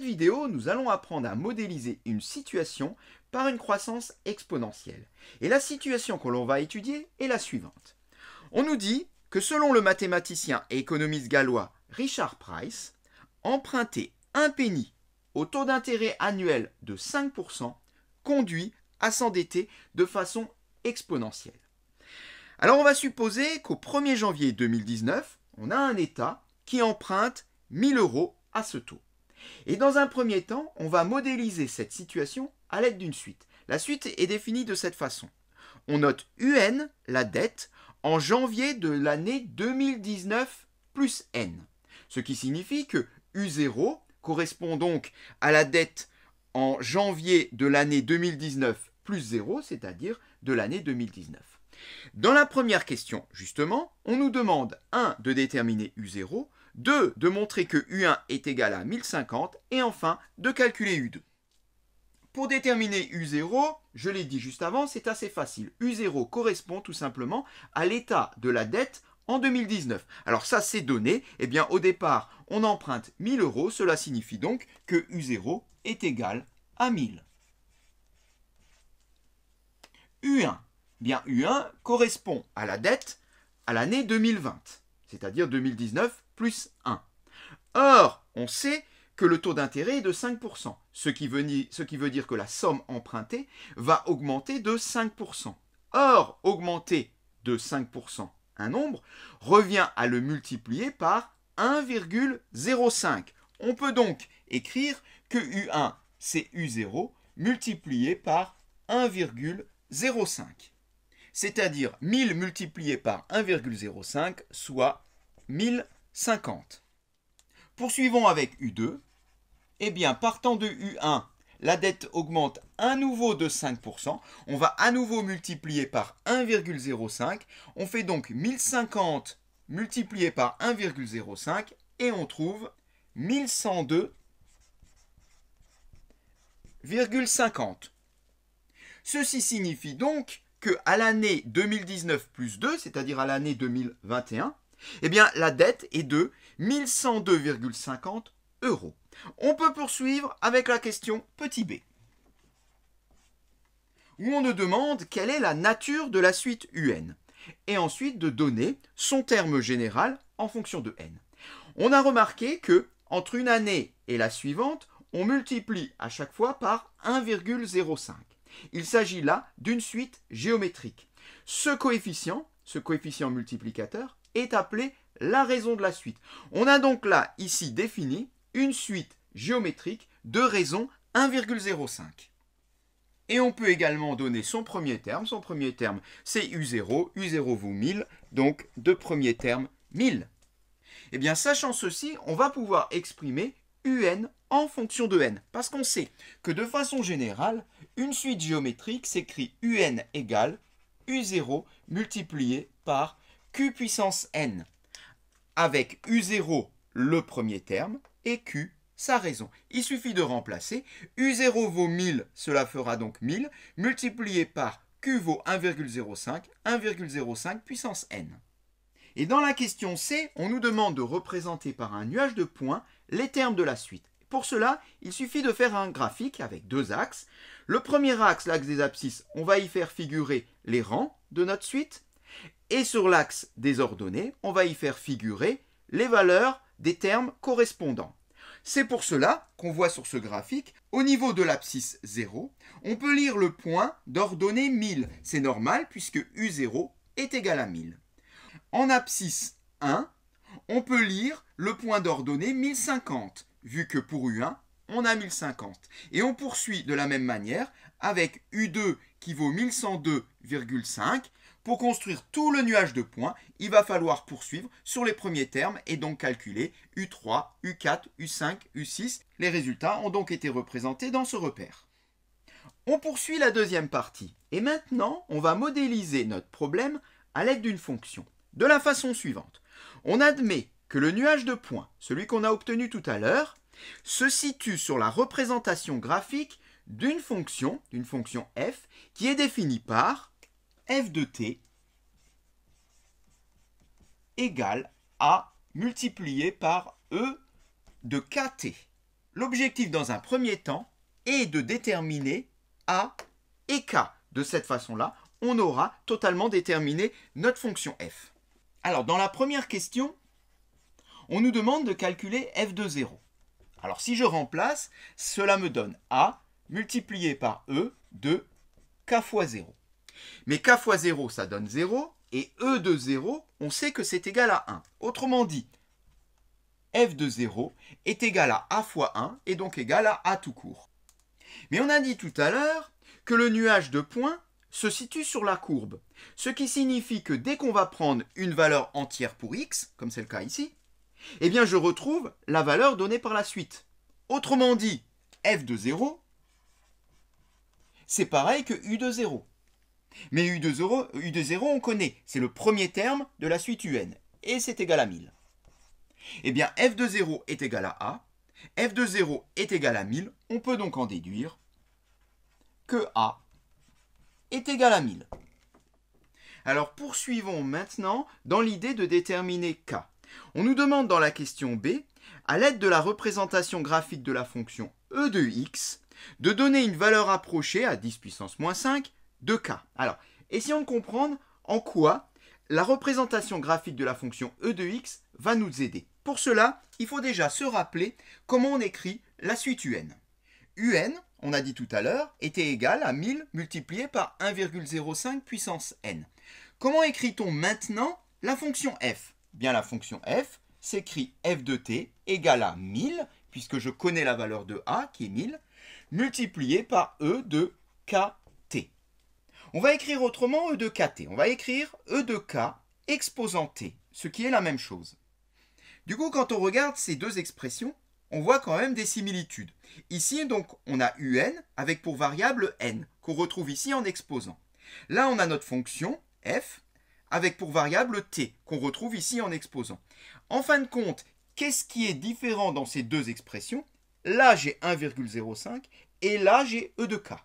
cette vidéo, nous allons apprendre à modéliser une situation par une croissance exponentielle. Et la situation que l'on va étudier est la suivante. On nous dit que selon le mathématicien et économiste gallois Richard Price, emprunter un penny au taux d'intérêt annuel de 5% conduit à s'endetter de façon exponentielle. Alors on va supposer qu'au 1er janvier 2019, on a un État qui emprunte 1000 € à ce taux. Et dans un premier temps, on va modéliser cette situation à l'aide d'une suite. La suite est définie de cette façon. On note UN, la dette, en janvier de l'année 2019 plus N. Ce qui signifie que U0 correspond donc à la dette en janvier de l'année 2019 plus 0, c'est-à-dire de l'année 2019. Dans la première question, justement, on nous demande 1 de déterminer U0, 2 de montrer que U1 est égal à 1050 et enfin de calculer U2. Pour déterminer U0, je l'ai dit juste avant, c'est assez facile. U0 correspond tout simplement à l'état de la dette en 2019. Alors ça c'est donné, eh bien au départ on emprunte 1000 €, cela signifie donc que U0 est égal à 1000. U1, bien U1 correspond à la dette à l'année 2020, c'est-à-dire 2019 plus 1. Or, on sait que le taux d'intérêt est de 5%, ce qui veut dire que la somme empruntée va augmenter de 5%. Or, augmenter de 5% un nombre revient à le multiplier par 1,05. On peut donc écrire que U1, c'est U0 multiplié par 1,05. C'est-à-dire 1000 multiplié par 1,05, soit 1050. Poursuivons avec U2. Eh bien, partant de U1, la dette augmente à nouveau de 5%. On va à nouveau multiplier par 1,05. On fait donc 1050 multiplié par 1,05 et on trouve 1102,50. Ceci signifie donc qu'à l'année 2019 plus 2, c'est-à-dire à l'année 2021, eh bien, la dette est de 1102,50 €. On peut poursuivre avec la question petit b, où on nous demande quelle est la nature de la suite UN, et ensuite de donner son terme général en fonction de n. On a remarqué que entre une année et la suivante, on multiplie à chaque fois par 1,05. Il s'agit là d'une suite géométrique. Ce coefficient multiplicateur, est appelé la raison de la suite. On a donc là, ici, défini une suite géométrique de raison 1,05. Et on peut également donner son premier terme. Son premier terme, c'est U0. U0 vaut 1000, donc de premier terme, 1000. Eh bien, sachant ceci, on va pouvoir exprimer UN en fonction de n. Parce qu'on sait que de façon générale, une suite géométrique s'écrit UN égale U0 multiplié par Q puissance n, avec U0 le premier terme et Q sa raison. Il suffit de remplacer. U0 vaut 1000, cela fera donc 1000, multiplié par Q vaut 1,05, 1,05 puissance n. Et dans la question C, on nous demande de représenter par un nuage de points les termes de la suite. Pour cela, il suffit de faire un graphique avec deux axes. Le premier axe, l'axe des abscisses, on va y faire figurer les rangs de notre suite. Et sur l'axe des ordonnées, on va y faire figurer les valeurs des termes correspondants. C'est pour cela qu'on voit sur ce graphique, au niveau de l'abscisse 0, on peut lire le point d'ordonnée 1000. C'est normal puisque U0 est égal à 1000. En abscisse 1, on peut lire le point d'ordonnée 1050, vu que pour U1, on a 1050. Et on poursuit de la même manière avec U2 qui vaut 1102,5. Pour construire tout le nuage de points, il va falloir poursuivre sur les premiers termes et donc calculer U3, U4, U5, U6. Les résultats ont donc été représentés dans ce repère. On poursuit la deuxième partie. Et maintenant, on va modéliser notre problème à l'aide d'une fonction. De la façon suivante. On admet que le nuage de points, celui qu'on a obtenu tout à l'heure, se situe sur la représentation graphique d'une fonction f, qui est définie par f de t égale a multiplié par e de kt. l'objectif dans un premier temps est de déterminer A et K. De cette façon-là, on aura totalement déterminé notre fonction f. Alors, dans la première question, on nous demande de calculer f de 0. Alors, si je remplace, cela me donne A multiplié par E de K fois 0. Mais K fois 0, ça donne 0, et E de 0, on sait que c'est égal à 1. Autrement dit, f de 0 est égal à A fois 1, et donc égal à A tout court. Mais on a dit tout à l'heure que le nuage de points se situe sur la courbe, ce qui signifie que dès qu'on va prendre une valeur entière pour x, comme c'est le cas ici, eh bien je retrouve la valeur donnée par la suite. Autrement dit, f de 0, c'est pareil que u de 0. Mais u de 0 on connaît, c'est le premier terme de la suite un, et c'est égal à 1000. Eh bien f de 0 est égal à a, f de 0 est égal à 1000, on peut donc en déduire que a est égal à 1000. Alors poursuivons maintenant dans l'idée de déterminer k. On nous demande dans la question B, à l'aide de la représentation graphique de la fonction e de x, de donner une valeur approchée à 10 puissance moins 5 de k. Alors, essayons de comprendre en quoi la représentation graphique de la fonction e de x va nous aider. Pour cela, il faut déjà se rappeler comment on écrit la suite un. Un, on a dit tout à l'heure, était égal à 1000 multiplié par 1,05 puissance n. Comment écrit-on maintenant la fonction f? Bien, la fonction f s'écrit f de t égale à 1000, puisque je connais la valeur de a, qui est 1000, multiplié par e de kt. On va écrire autrement e de kt. On va écrire e de k exposant t, ce qui est la même chose. Du coup, quand on regarde ces deux expressions, on voit quand même des similitudes. Ici, donc, on a un avec pour variable n, qu'on retrouve ici en exposant. Là, on a notre fonction f avec pour variable t, qu'on retrouve ici en exposant. En fin de compte, qu'est-ce qui est différent dans ces deux expressions? Là, j'ai 1,05 et là, j'ai e de k.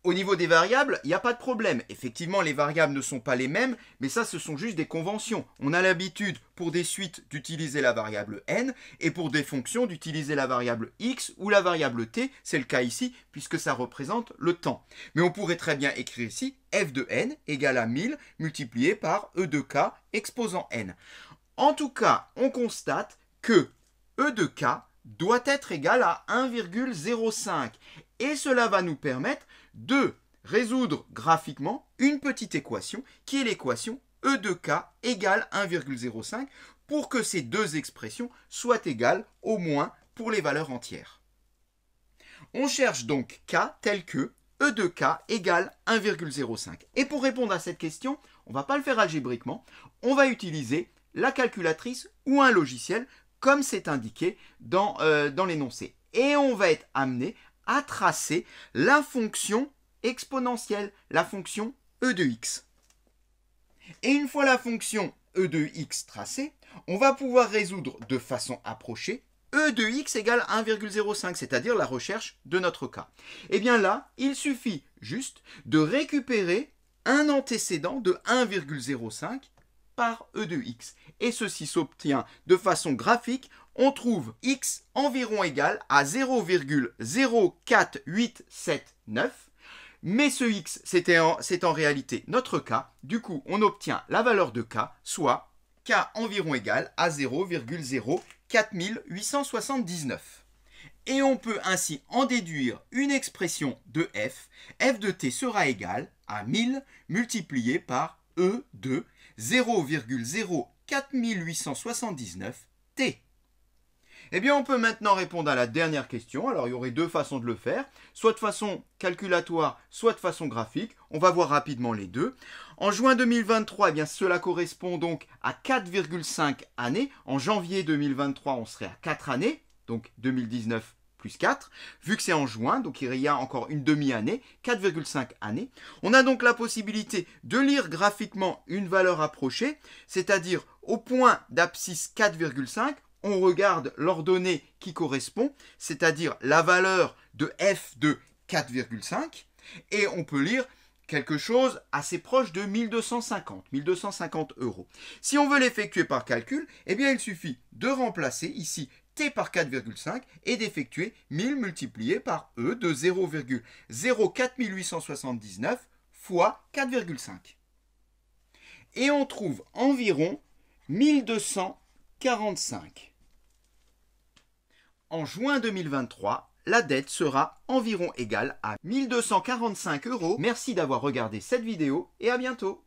Au niveau des variables, il n'y a pas de problème. Effectivement, les variables ne sont pas les mêmes, mais ça, ce sont juste des conventions. On a l'habitude, pour des suites, d'utiliser la variable n, et pour des fonctions, d'utiliser la variable x ou la variable t. C'est le cas ici, puisque ça représente le temps. Mais on pourrait très bien écrire ici f de n égale à 1000 multiplié par e de k exposant n. En tout cas, on constate que e de k doit être égal à 1,05. Et cela va nous permettre de résoudre graphiquement une petite équation qui est l'équation e de k égale 1,05 pour que ces deux expressions soient égales au moins pour les valeurs entières. On cherche donc k tel que e de k égale 1,05. Et pour répondre à cette question, on ne va pas le faire algébriquement, on va utiliser la calculatrice ou un logiciel comme c'est indiqué dans l'énoncé. Et on va être amené à tracer la fonction exponentielle, la fonction e de x. Et une fois la fonction e de x tracée, on va pouvoir résoudre de façon approchée e de x égale 1,05, c'est-à-dire la recherche de notre cas. Et bien là, il suffit juste de récupérer un antécédent de 1,05 par e de x. Et ceci s'obtient de façon graphique. On trouve x environ égal à 0,04879. Mais ce x, c'est en réalité notre k. Du coup, on obtient la valeur de k, soit k environ égal à 0,04879. Et on peut ainsi en déduire une expression de f. F de t sera égal à 1000 multiplié par e de 0,04879 t. Eh bien, on peut maintenant répondre à la dernière question. Alors, il y aurait deux façons de le faire, soit de façon calculatoire, soit de façon graphique. On va voir rapidement les deux. En juin 2023, eh bien, cela correspond donc à 4,5 années. En janvier 2023, on serait à 4 années, donc 2019 plus 4. Vu que c'est en juin, donc il y a encore une demi-année, 4,5 années. On a donc la possibilité de lire graphiquement une valeur approchée, c'est-à-dire au point d'abscisse 4,5, on regarde l'ordonnée qui correspond, c'est-à-dire la valeur de f de 4,5, et on peut lire quelque chose assez proche de 1250 €. Si on veut l'effectuer par calcul, eh bien il suffit de remplacer ici t par 4,5 et d'effectuer 1000 multiplié par e de 0,04879 fois 4,5. Et on trouve environ 1245. En juin 2023, la dette sera environ égale à 1245 €. Merci d'avoir regardé cette vidéo et à bientôt.